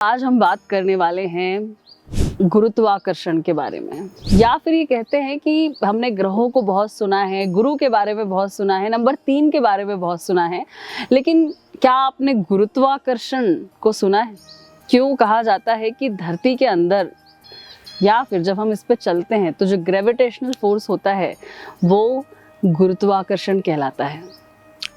आज हम बात करने वाले हैं गुरुत्वाकर्षण के बारे में, या फिर ये कहते हैं कि हमने ग्रहों को बहुत सुना है, गुरु के बारे में बहुत सुना है, नंबर 3 के बारे में बहुत सुना है, लेकिन क्या आपने गुरुत्वाकर्षण को सुना है? क्यों कहा जाता है कि धरती के अंदर या फिर जब हम इस पे चलते हैं तो जो ग्रेविटेशनल फोर्स होता है वो गुरुत्वाकर्षण कहलाता है,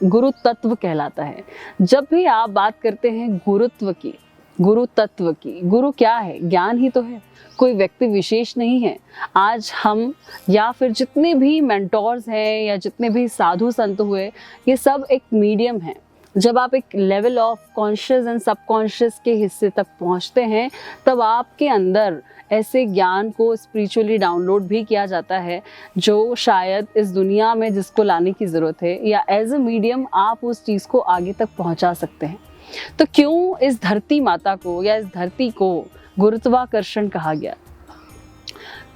गुरु तत्व कहलाता है। जब भी आप बात करते हैं गुरुत्व की, गुरु तत्व की, गुरु क्या है? ज्ञान ही तो है, कोई व्यक्ति विशेष नहीं है। आज हम या फिर जितने भी मेंटोर्स हैं या जितने भी साधु संत हुए, ये सब एक मीडियम है। जब आप एक level of conscious and subconscious के हिस्से तक पहुंचते हैं तब आपके अंदर ऐसे ज्ञान को स्पिरिचुअली डाउनलोड भी किया जाता है जो शायद इस दुनिया में जिसको लाने की ज़रूरत है, या एज अ मीडियम आप उस चीज़ को आगे तक पहुंचा सकते हैं। तो क्यों इस धरती माता को या इस धरती को गुरुत्वाकर्षण कहा गया?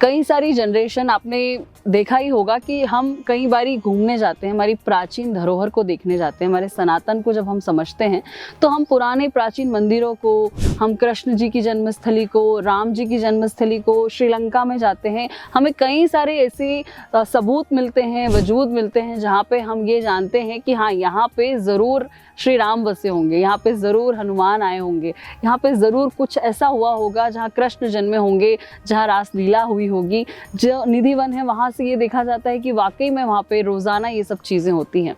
कई सारी जनरेशन आपने देखा ही होगा कि हम कई बारी घूमने जाते हैं, हमारी प्राचीन धरोहर को देखने जाते हैं, हमारे सनातन को जब हम समझते हैं तो हम पुराने प्राचीन मंदिरों को, हम कृष्ण जी की जन्मस्थली को, राम जी की जन्मस्थली को, श्रीलंका में जाते हैं, हमें कई सारे ऐसे सबूत मिलते हैं, वजूद मिलते हैं जहाँ पे हम ये जानते हैं कि हाँ, यहाँ पे ज़रूर श्री राम बसे होंगे, यहाँ पे ज़रूर हनुमान आए होंगे, यहाँ पे ज़रूर कुछ ऐसा हुआ होगा जहाँ कृष्ण जन्मे होंगे, जहाँ रासलीला हुई होगी। जो निधि वन है वहाँ से ये देखा जाता है कि वाकई में वहाँ पे रोज़ाना ये सब चीज़ें होती हैं।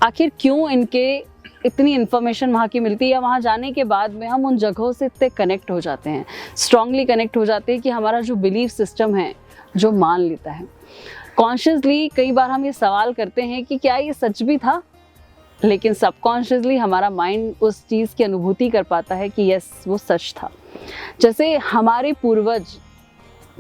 आखिर क्यों इनके इतनी इन्फॉर्मेशन वहाँ की मिलती है, या वहाँ जाने के बाद में हम उन जगहों से इतने कनेक्ट हो जाते हैं, स्ट्रांगली कनेक्ट हो जाते हैं कि हमारा जो बिलीफ सिस्टम है जो मान लेता है। कॉन्शियसली कई बार हम ये सवाल करते हैं कि क्या ये सच भी था, लेकिन सबकॉन्शियसली हमारा माइंड उस चीज़ की अनुभूति कर पाता है कि यस, वो सच था। जैसे हमारे पूर्वज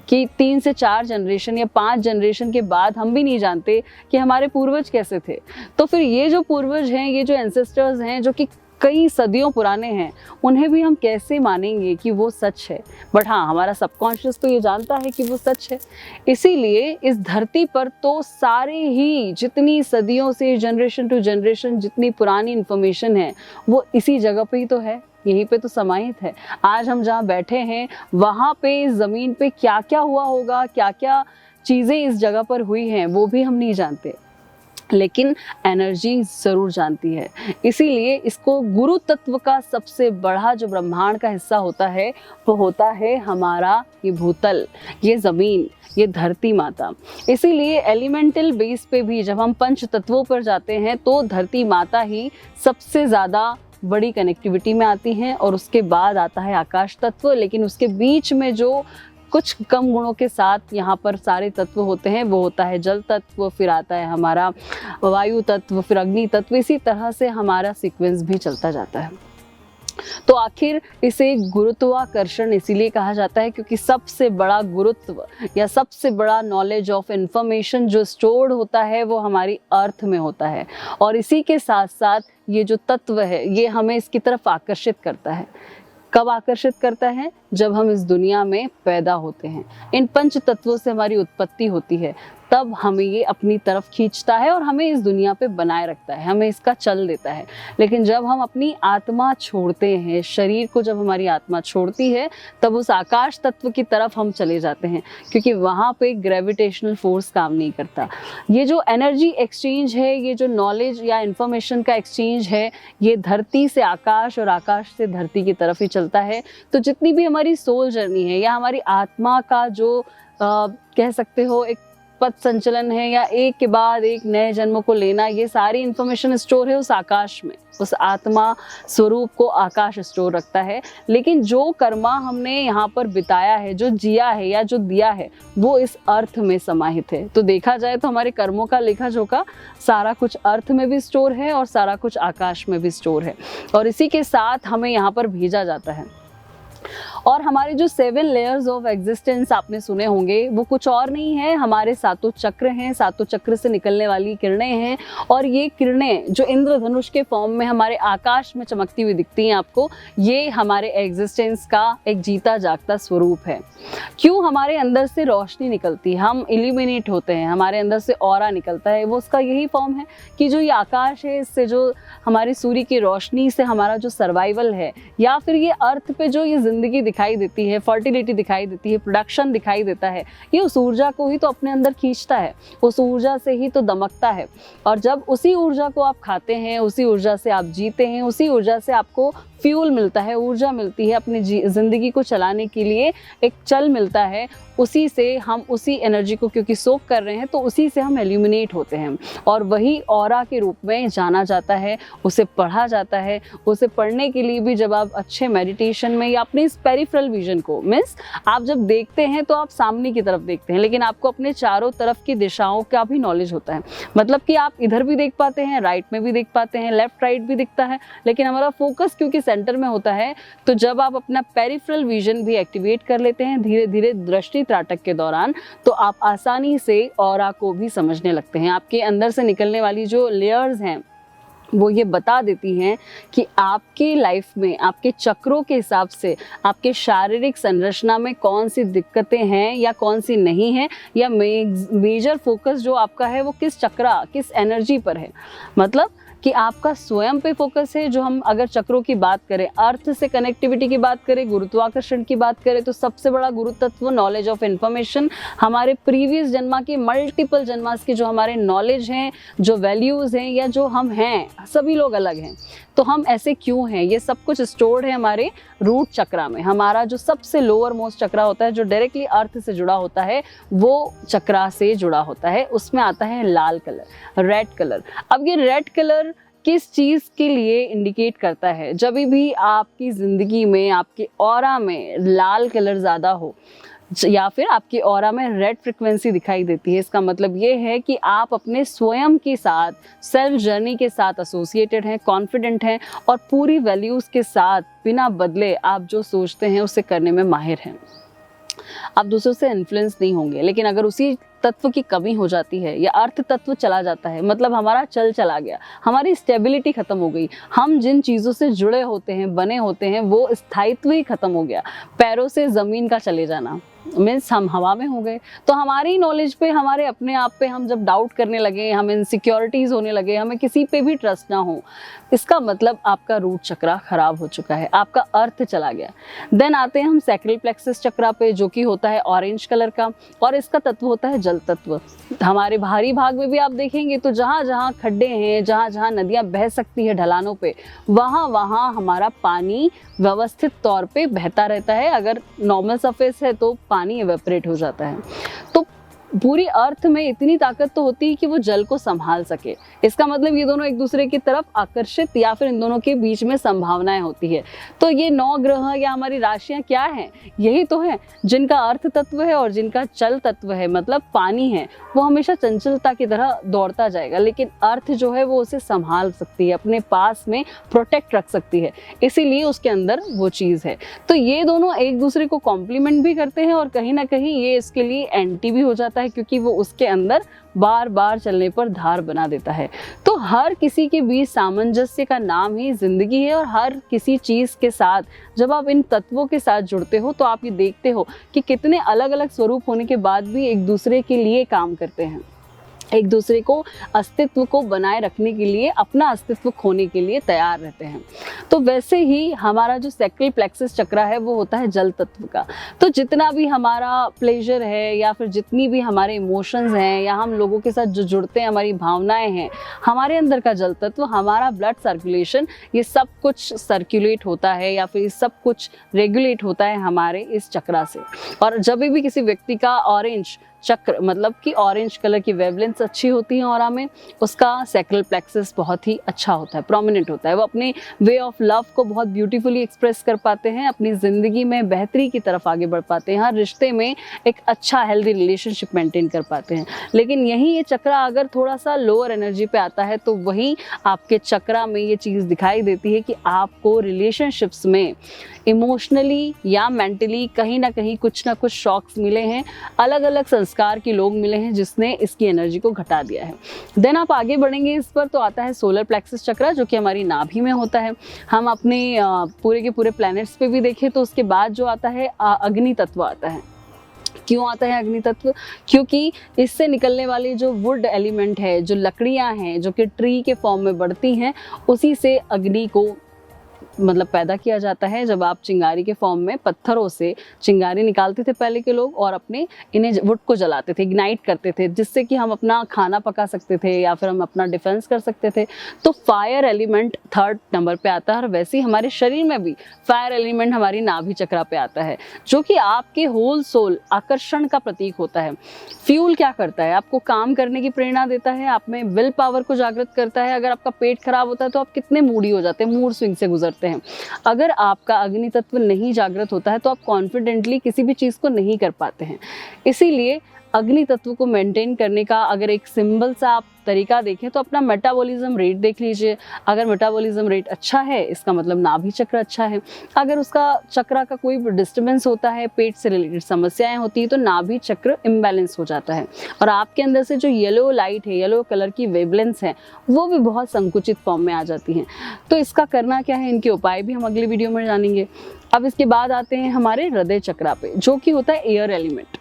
कि 3 से 4 जनरेशन या 5 जनरेशन के बाद हम भी नहीं जानते कि हमारे पूर्वज कैसे थे। तो फिर ये जो पूर्वज हैं, ये जो एंसेस्टर्स हैं जो कि कई सदियों पुराने हैं, उन्हें भी हम कैसे मानेंगे कि वो सच है? बट हाँ, हमारा सबकॉन्शियस तो ये जानता है कि वो सच है। इसीलिए इस धरती पर तो सारे ही जितनी सदियों से जनरेशन टू जनरेशन जितनी पुरानी इन्फॉर्मेशन है वो इसी जगह पे ही तो है, यहीं पे तो समाहित है। आज हम जहाँ बैठे हैं वहाँ पे इस ज़मीन पे क्या क्या हुआ होगा, क्या क्या चीज़ें इस जगह पर हुई हैं, वो भी हम नहीं जानते, लेकिन एनर्जी ज़रूर जानती है। इसीलिए इसको गुरु तत्व का सबसे बड़ा जो ब्रह्मांड का हिस्सा होता है वो होता है हमारा ये भूतल, ये ज़मीन, ये धरती माता। इसीलिए एलिमेंटल बेस पे भी जब हम पंच तत्वों पर जाते हैं तो धरती माता ही सबसे ज़्यादा बड़ी कनेक्टिविटी में आती हैं, और उसके बाद आता है आकाश तत्व। लेकिन उसके बीच में जो कुछ कम गुणों के साथ यहाँ पर सारे तत्व होते हैं वो होता है जल तत्व, फिर आता है हमारा वायु तत्व, फिर अग्नि तत्व। इसी तरह से हमारा सीक्वेंस भी चलता जाता है। तो आखिर इसे गुरुत्वाकर्षण इसीलिए कहा जाता है क्योंकि सबसे बड़ा गुरुत्व या सबसे बड़ा नॉलेज ऑफ इंफॉर्मेशन जो स्टोर्ड होता है वो हमारी अर्थ में होता है, और इसी के साथ साथ ये जो तत्व है ये हमें इसकी तरफ आकर्षित करता है। कब आकर्षित करता है? जब हम इस दुनिया में पैदा होते हैं, इन पंच तत्वों से हमारी उत्पत्ति होती है, तब हमें ये अपनी तरफ खींचता है और हमें इस दुनिया पे बनाए रखता है, हमें इसका चल देता है। लेकिन जब हम अपनी आत्मा छोड़ते हैं, शरीर को जब हमारी आत्मा छोड़ती है, तब उस आकाश तत्व की तरफ हम चले जाते हैं, क्योंकि वहाँ पे ग्रेविटेशनल फोर्स काम नहीं करता। ये जो एनर्जी एक्सचेंज है, ये जो नॉलेज या इंफॉर्मेशन का एक्सचेंज है, ये धरती से आकाश और आकाश से धरती की तरफ ही चलता है। तो जितनी भी हमारी सोल जर्नी है या हमारी आत्मा का जो कह सकते हो एक पथ संचलन है, या एक के बाद एक नए जन्म को लेना, ये सारी इन्फॉर्मेशन स्टोर है उस आकाश में। उस आत्मा स्वरूप को आकाश स्टोर रखता है। लेकिन जो कर्मा हमने यहाँ पर बिताया है, जो जिया है या जो दिया है, वो इस अर्थ में समाहित है। तो देखा जाए तो हमारे कर्मों का लेखा जोखा सारा कुछ अर्थ में भी स्टोर है और सारा कुछ आकाश में भी स्टोर है, और इसी के साथ हमें यहाँ पर भेजा जाता है। और हमारे जो 7 लेयर्स ऑफ एग्जिस्टेंस आपने सुने होंगे वो कुछ और नहीं है, हमारे सातों चक्र हैं, सातों चक्र से निकलने वाली किरणें हैं। और ये किरणें जो इंद्रधनुष के फॉर्म में हमारे आकाश में चमकती हुई दिखती हैं आपको, ये हमारे एग्जिस्टेंस का एक जीता जागता स्वरूप है। क्यों हमारे अंदर से रोशनी निकलती है, हम इल्यूमिनेट होते हैं, हमारे अंदर से ऑरा निकलता है, वो उसका यही फॉर्म है कि जो ये आकाश है, इससे जो हमारी सूर्य की रोशनी से हमारा जो सर्वाइवल है, या फिर ये अर्थ पे जो ये ज़िंदगी दिखाई देती है, फर्टिलिटी दिखाई देती है, प्रोडक्शन दिखाई देता है, ये उस ऊर्जा को ही तो अपने अंदर खींचता है, उस ऊर्जा से ही तो दमकता है। और जब उसी ऊर्जा को आप खाते हैं, उसी ऊर्जा से आप जीते हैं, उसी ऊर्जा से आपको फ्यूल मिलता है, ऊर्जा मिलती है अपनी ज़िंदगी को चलाने के लिए, एक चल मिलता है, उसी से हम उसी एनर्जी को क्योंकि सोक कर रहे हैं तो उसी से हम एल्यूमिनेट होते हैं और वही ऑरा के रूप में जाना जाता है, उसे पढ़ा जाता है। उसे पढ़ने के लिए भी जब आप अच्छे मेडिटेशन में या अपने इस पेरिफेरल विजन को, मीन्स आप जब देखते हैं तो आप सामने की तरफ देखते हैं, लेकिन आपको अपने चारों तरफ की दिशाओं का भी नॉलेज होता है। मतलब कि आप इधर भी देख पाते हैं, राइट में भी देख पाते हैं, लेफ्ट राइट भी दिखता है, लेकिन हमारा फोकस क्योंकि सेंटर में होता है, तो जब आप अपना पेरिफेरल विजन भी एक्टिवेट कर लेते हैं धीरे धीरे दृष्टि त्राटक के दौरान, तो आप आसानी से ऑरा को भी समझने लगते हैं। आपके अंदर से निकलने वाली जो लेयर्स हैं वो ये बता देती हैं कि आपकी लाइफ में आपके चक्रों के हिसाब से आपके शारीरिक संरचना में कौन सी दिक्कतें हैं या कौन सी नहीं है, या मेजर फोकस जो आपका है वो किस चक्रा, किस एनर्जी पर है। मतलब कि आपका स्वयं पे फोकस है। जो हम अगर चक्रों की बात करें, अर्थ से कनेक्टिविटी की बात करें, गुरुत्वाकर्षण की बात करें, तो सबसे बड़ा गुरु तत्व नॉलेज ऑफ इन्फॉर्मेशन, हमारे प्रीवियस जन्मा के मल्टीपल जन्मास के जो हमारे नॉलेज हैं, जो वैल्यूज़ हैं, या जो हम हैं, सभी लोग अलग हैं, तो हम ऐसे क्यों हैं, ये सब कुछ स्टोर्ड है हमारे रूट चक्रा में। हमारा जो सबसे लोअर मोस्ट चक्रा होता है, जो डायरेक्टली अर्थ से जुड़ा होता है, वो चक्रा से जुड़ा होता है, उसमें आता है लाल कलर, रेड कलर। अब ये रेड कलर किस चीज़ के लिए इंडिकेट करता है? जब भी आपकी ज़िंदगी में, आपके ऑरा में लाल कलर ज़्यादा हो या फिर आपकी ऑरा में रेड फ्रिक्वेंसी दिखाई देती है, इसका मतलब ये है कि आप अपने स्वयं के साथ, सेल्फ जर्नी के साथ एसोसिएटेड हैं, कॉन्फिडेंट हैं और पूरी वैल्यूज़ के साथ बिना बदले आप जो सोचते हैं उसे करने में माहिर हैं। आप दूसरों से इन्फ्लुएंस नहीं होंगे, लेकिन अगर उसी तत्व की कमी हो जाती है या अर्थ तत्व चला जाता है, मतलब हमारा चला गया, हमारी स्टेबिलिटी खत्म हो गई, हम जिन चीज़ों से जुड़े होते हैं, बने होते हैं, वो स्थायित्व ही खत्म हो गया, पैरों से ज़मीन का चले जाना, मीन्स हम हवा में हो गए। तो हमारी नॉलेज पे, हमारे अपने आप पे हम जब डाउट करने लगे, हम इनसिक्योरिटीज़ होने लगे, हमें किसी पे भी ट्रस्ट ना हो, इसका मतलब आपका रूट चक्रा खराब हो चुका है, आपका अर्थ चला गया। देन आते हैं हम सैक्रल प्लेक्सस चक्रा पे, जो कि होता है ऑरेंज कलर का, और इसका तत्व होता है जल तत्व। हमारे बाहरी भाग में भी आप देखेंगे तो जहाँ जहाँ खड्डे हैं, जहाँ जहाँ नदियाँ बह सकती है ढलानों पे, वहाँ वहाँ हमारा पानी व्यवस्थित तौर पे बहता रहता है। अगर नॉर्मल सरफेस है तो पानी एवेपोरेट हो जाता है। तो पूरी अर्थ में इतनी ताकत तो होती है कि वो जल को संभाल सके। इसका मतलब ये दोनों एक दूसरे की तरफ आकर्षित, या फिर इन दोनों के बीच में संभावनाएं होती है। तो ये 9 ग्रह या हमारी राशियां क्या हैं? यही तो है, जिनका अर्थ तत्व है और जिनका चल तत्व है, मतलब पानी है, वो हमेशा चंचलता की तरह दौड़ता जाएगा, लेकिन अर्थ जो है वो उसे संभाल सकती है, अपने पास में प्रोटेक्ट रख सकती है, इसीलिए उसके अंदर वो चीज़ है। तो ये दोनों एक दूसरे को कॉम्प्लीमेंट भी करते हैं और कहीं ना कहीं ये इसके लिए एंटी भी हो जाता है, क्योंकि वो उसके अंदर बार बार चलने पर धार बना देता है। तो हर किसी के बीच सामंजस्य का नाम ही जिंदगी है, और हर किसी चीज़ के साथ जब आप इन तत्वों के साथ जुड़ते हो तो आप ये देखते हो कि कितने अलग अलग स्वरूप होने के बाद भी एक दूसरे के लिए काम करते हैं, एक दूसरे को अस्तित्व को बनाए रखने के लिए, अपना अस्तित्व खोने के लिए तैयार रहते हैं। तो वैसे ही हमारा जो सैक्रल प्लेक्सस चक्रा है वो होता है जल तत्व का। तो जितना भी हमारा प्लेजर है, या फिर जितनी भी हमारे इमोशंस हैं, या हम लोगों के साथ जो जुड़ते हैं, हमारी भावनाएं हैं, हमारे अंदर का जल तत्व, हमारा ब्लड सर्कुलेशन, ये सब कुछ सर्कुलेट होता है या फिर सब कुछ रेगुलेट होता है हमारे इस चक्रा से। और जब भी किसी व्यक्ति का ऑरेंज चक्र मतलब कि ऑरेंज कलर की वेवलेंथ अच्छी होती है ऑरा में, उसका सैक्रल प्लेक्सस बहुत ही अच्छा होता है, प्रोमिनेंट होता है। वो अपने वे ऑफ लव को बहुत ब्यूटीफुली एक्सप्रेस कर पाते हैं, अपनी ज़िंदगी में बेहतरी की तरफ आगे बढ़ पाते हैं, हर रिश्ते में एक अच्छा हेल्दी रिलेशनशिप मेंटेन कर पाते हैं। लेकिन यही ये चक्रा अगर थोड़ा सा लोअर एनर्जी पे आता है तो वहीं आपके चक्रा में ये चीज़ दिखाई देती है कि आपको रिलेशनशिप्स में इमोशनली या मेंटली कहीं ना कहीं कुछ ना कुछ शॉक्स मिले हैं, अलग अलग संस्कार के लोग मिले हैं जिसने इसकी एनर्जी को घटा दिया है। देन आप आगे बढ़ेंगे इस पर तो आता है सोलर प्लेक्सस चक्रा, जो कि हमारी नाभि में होता है। हम अपने पूरे के पूरे प्लैनेट्स पे भी देखें तो उसके बाद जो आता है अग्नि तत्व आता है। क्यों आता है अग्नि तत्व? क्योंकि इससे निकलने वाली जो वुड एलिमेंट है, जो लकड़ियां हैं जो कि ट्री के फॉर्म में बढ़ती हैं, उसी से अग्नि को मतलब पैदा किया जाता है। जब आप चिंगारी के फॉर्म में पत्थरों से चिंगारी निकालते थे पहले के लोग और अपने इन्हें वुड को जलाते थे, इग्नाइट करते थे, जिससे कि हम अपना खाना पका सकते थे या फिर हम अपना डिफेंस कर सकते थे। तो फायर एलिमेंट 3rd नंबर पे आता है। और वैसे ही हमारे शरीर में भी फायर एलिमेंट हमारी नाभि चक्रा पे आता है, जो कि आपके होल सोल आकर्षण का प्रतीक होता है। फ्यूल क्या करता है? आपको काम करने की प्रेरणा देता है, आप में विल पावर को जागृत करता है। अगर आपका पेट खराब होता है तो आप कितने मूडी हो जाते हैं, मूड स्विंग से गुजरते हैं। अगर आपका अग्नि तत्व नहीं जागृत होता है तो आप कॉन्फिडेंटली किसी भी चीज़ को नहीं कर पाते हैं। इसीलिए अग्नि तत्व को मेंटेन करने का अगर एक सिंबल सा आप तरीका देखें तो अपना मेटाबॉलिज्म रेट देख लीजिए। अगर मेटाबॉलिज्म रेट अच्छा है इसका मतलब नाभि चक्र अच्छा है। अगर उसका चक्रा का कोई डिस्टर्बेंस होता है, पेट से रिलेटेड समस्याएं होती है, तो नाभि चक्र इम्बैलेंस हो जाता है और आपके अंदर से जो येलो लाइट है, येलो कलर की वेवलेंस है, वो भी बहुत संकुचित फॉर्म में आ जाती हैं। तो इसका करना क्या है, इनके उपाय भी हम अगली वीडियो में जानेंगे। अब इसके बाद आते हैं हमारे हृदय चक्रा पे, जो कि होता है एयर एलिमेंट।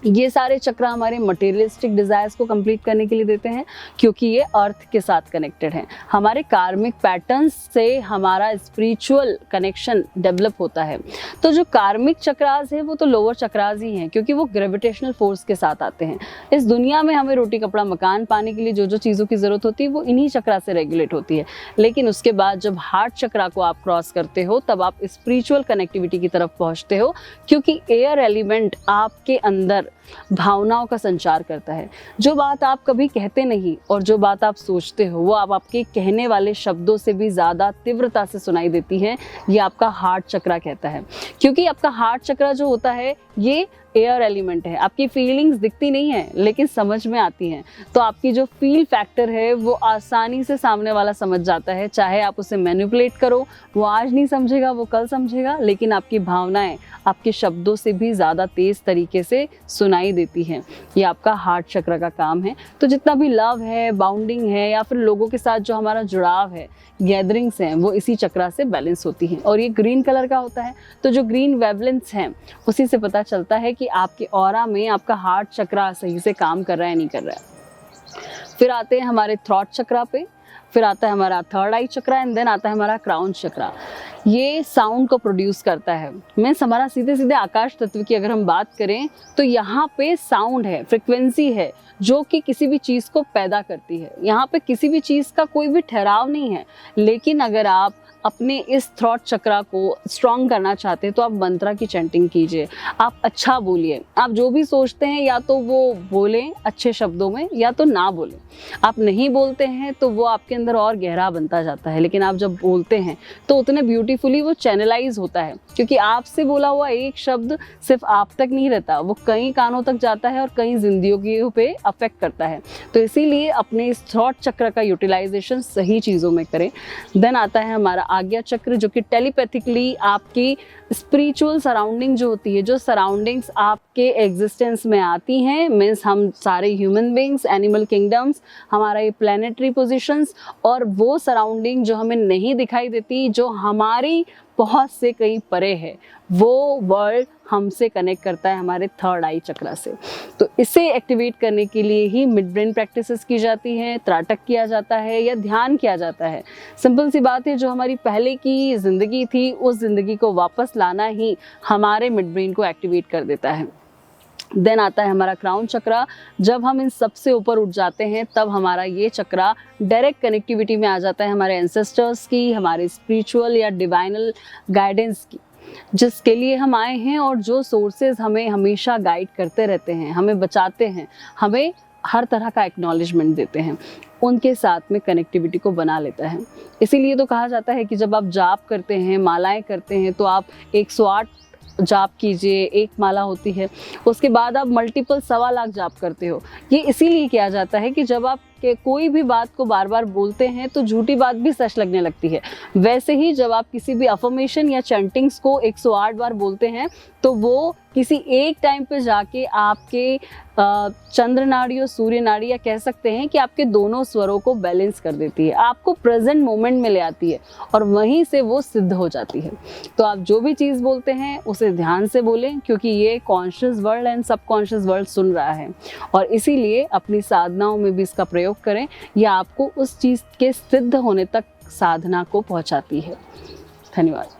ये सारे चक्र हमारे मटेरियलिस्टिक डिज़ायर्स को कंप्लीट करने के लिए देते हैं, क्योंकि ये अर्थ के साथ कनेक्टेड हैं। हमारे कार्मिक पैटर्न्स से हमारा स्पिरिचुअल कनेक्शन डेवलप होता है। तो जो कार्मिक चक्रास है वो तो लोअर चक्रास ही हैं, क्योंकि वो ग्रेविटेशनल फोर्स के साथ आते हैं। इस दुनिया में हमें रोटी कपड़ा मकान पाने के लिए जो जो चीज़ों की ज़रूरत होती है वो इन्हीं चक्रा से रेगुलेट होती है। लेकिन उसके बाद जब हार्ट चक्रा को आप क्रॉस करते हो तब आप स्पिरिचुअल कनेक्टिविटी की तरफ पहुँचते हो, क्योंकि एयर एलिमेंट आपके अंदर भावनाओं का संचार करता है। जो बात आप कभी कहते नहीं और जो बात आप सोचते हो वो आप आपके कहने वाले शब्दों से भी ज़्यादा तीव्रता से सुनाई देती है। ये आपका हार्ट चक्रा कहता है, क्योंकि आपका हार्ट चक्रा जो होता है ये एयर एलिमेंट है। आपकी फीलिंग्स दिखती नहीं है लेकिन समझ में आती हैं। तो आपकी जो फील फैक्टर है वो आसानी से सामने वाला समझ जाता है। चाहे आप उसे मैनिपुलेट करो, वो आज नहीं समझेगा, वो कल समझेगा, लेकिन आपकी भावनाएं आपके शब्दों से भी ज़्यादा तेज़ तरीके से सुनाई देती हैं। ये आपका हार्ट चक्र का काम है। तो जितना भी लव है, बाउंडिंग है, या फिर लोगों के साथ जो हमारा जुड़ाव है, गैदरिंग्स हैं, वो इसी चक्रा से बैलेंस होती हैं। और ये ग्रीन कलर का होता है, तो जो ग्रीन वेवलेंस हैं उसी से पता चलता है कि आपके ऑरा में आपका हार्ट चक्रा सही से काम कर रहा है नहीं कर रहा है। फिर आते हैं हमारे थ्रॉट चक्रा पे, फिर आता है हमारा third eye chakra, and then आता है हमारा क्राउन चक्रा। ये साउंड को प्रोड्यूस करता है। मीन्स हमारा सीधे सीधे आकाश तत्व की अगर हम बात करें तो यहाँ पे साउंड है, फ्रिक्वेंसी है, जो कि किसी भी चीज़ को पैदा करती है। यहाँ पे किसी भी चीज़ का कोई भी ठहराव नहीं है। लेकिन अगर आप अपने इस थ्रॉट चक्रा को स्ट्रॉन्ग करना चाहते हैं तो आप मंत्रा की चैंटिंग कीजिए, आप अच्छा बोलिए। आप जो भी सोचते हैं या तो वो बोलें अच्छे शब्दों में या तो ना बोलें। आप नहीं बोलते हैं तो वो आपके अंदर और गहरा बनता जाता है, लेकिन आप जब बोलते हैं तो उतने ब्यूटीफुली वो चैनलाइज होता है, क्योंकि आपसे बोला हुआ एक शब्द सिर्फ आप तक नहीं रहता, वो कई कानों तक जाता है और कई जिंदगियों पे अफेक्ट करता है। तो इसीलिए अपने इस थ्रॉट चक्र का यूटिलाइजेशन सही चीज़ों में करें। देन आता है हमारा आज्ञा चक्र, जो कि टेलीपैथिकली आपकी स्पिरिचुअल सराउंडिंग जो होती है, जो सराउंडिंग्स आपके एग्जिस्टेंस में आती हैं, मीन्स हम सारे ह्यूमन बींग्स, एनिमल किंगडम्स, हमारा ये प्लानिटरी पोजीशंस, और वो सराउंडिंग जो हमें नहीं दिखाई देती, जो हमारी पहुंच से कहीं परे है, वो वर्ल्ड हमसे कनेक्ट करता है हमारे थर्ड आई चक्रा से। तो इसे एक्टिवेट करने के लिए ही मिड ब्रेन प्रैक्टिसेस की जाती हैं, त्राटक किया जाता है या ध्यान किया जाता है। सिंपल सी बात है, जो हमारी पहले की ज़िंदगी थी उस ज़िंदगी को वापस लाना ही हमारे मिड ब्रेन को एक्टिवेट कर देता है। देन आता है हमारा क्राउन चक्रा। जब हम इन सबसे ऊपर उठ जाते हैं तब हमारा ये चक्रा डायरेक्ट कनेक्टिविटी में आ जाता है हमारे एंसेस्टर्स की, हमारे स्पिरिचुअल या डिवाइनल गाइडेंस की। जिसके लिए हम आए हैं और जो सोर्सेज हमें हमेशा गाइड करते रहते हैं, हमें बचाते हैं, हमें हर तरह का एक्नॉलेजमेंट देते हैं, उनके साथ में कनेक्टिविटी को बना लेता है। इसीलिए तो कहा जाता है कि जब आप जाप करते हैं, मालाएं करते हैं, तो आप 108 जाप कीजिए, एक माला होती है, उसके बाद आप मल्टीपल 1.25 लाख जाप करते हो। ये इसीलिए किया जाता है कि जब आप के कोई भी बात को बार बार बोलते हैं तो झूठी बात भी सच लगने लगती है। वैसे ही जब आप किसी भी अफर्मेशन या चैंटिंग्स को 108 बार बोलते हैं तो वो किसी एक टाइम पे जाके आपके चंद्र नाड़ी और सूर्य नाड़ी, या कह सकते हैं कि आपके दोनों स्वरों को बैलेंस कर देती है, आपको प्रेजेंट मोमेंट में ले आती है और वहीं से वो सिद्ध हो जाती है। तो आप जो भी चीज़ बोलते हैं उसे ध्यान से बोलें, क्योंकि ये conscious world and subconscious world सुन रहा है, और इसीलिए अपनी साधनाओं में भी इसका प्रयोग करें। यह आपको उस चीज़ के सिद्ध होने तक साधना को पहुंचाती है। धन्यवाद।